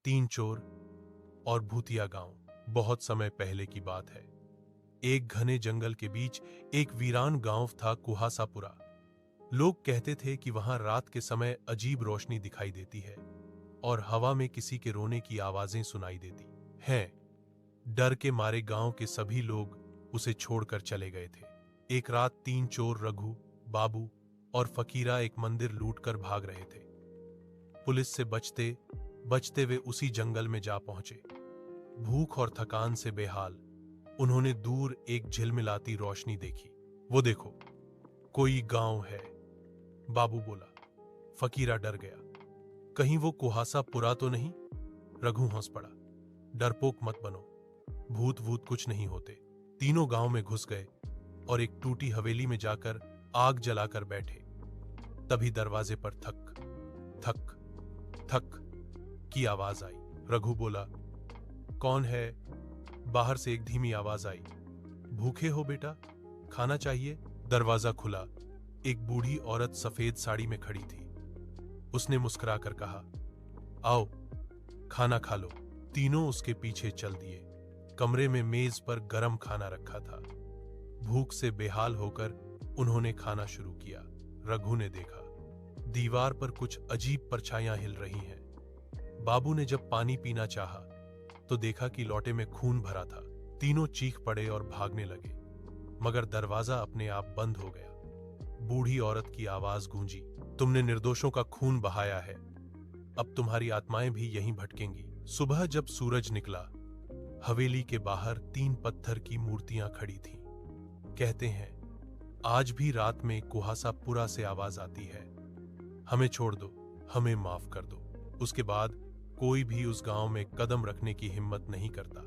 तीन चोर और भूतिया गांव। बहुत समय पहले की बात है। एक घने जंगल के बीच एक वीरान गांव था, कुहासापुरा। लोग कहते थे कि वहां रात के समय अजीब रोशनी दिखाई देती है और हवा में किसी के रोने की आवाजें सुनाई देती हैं। डर के मारे गांव के सभी लोग उसे छोड़कर चले गए थे। एक रात तीन चोर, रघु, बाबू और फकीरा, एक मंदिर लूटकर भाग रहे थे। पुलिस से बचते बचते वे उसी जंगल में जा पहुंचे। भूख और थकान से बेहाल उन्होंने दूर एक झिलमिलाती रोशनी देखी। वो देखो, कोई गांव है, बाबू बोला। फकीरा डर गया। कहीं वो कुहासापुरा तो नहीं? रघु हंस पड़ा। डरपोक मत बनो, भूत वूत कुछ नहीं होते। तीनों गांव में घुस गए और एक टूटी हवेली में जाकर आग जलाकर बैठे। तभी दरवाजे पर थक थक थक की आवाज आई। रघु बोला, कौन है? बाहर से एक धीमी आवाज आई। भूखे हो बेटा? खाना चाहिए? दरवाजा खुला। एक बूढ़ी औरत सफेद साड़ी में खड़ी थी। उसने मुस्कुराकर कहा, आओ खाना खा लो। तीनों उसके पीछे चल दिए। कमरे में मेज पर गरम खाना रखा था। भूख से बेहाल होकर उन्होंने खाना शुरू किया। रघु ने देखा, दीवार पर कुछ अजीब परछाइयां हिल रही हैं। बाबू ने जब पानी पीना चाहा तो देखा कि लोटे में खून भरा था। तीनों चीख पड़े और भागने लगे, मगर दरवाजा अपने आप बंद हो गया। बूढ़ी औरत की आवाज गूंजी, तुमने निर्दोषों का खून बहाया है, अब तुम्हारी आत्माएं भी यहीं भटकेंगी। सुबह जब सूरज निकला, हवेली के बाहर तीन पत्थर की मूर्तियां खड़ी थीं। कहते हैं, आज भी रात में कुहासापुरा से आवाज आती है, हमें छोड़ दो, हमें माफ कर दो। उसके बाद कोई भी उस गांव में कदम रखने की हिम्मत नहीं करता।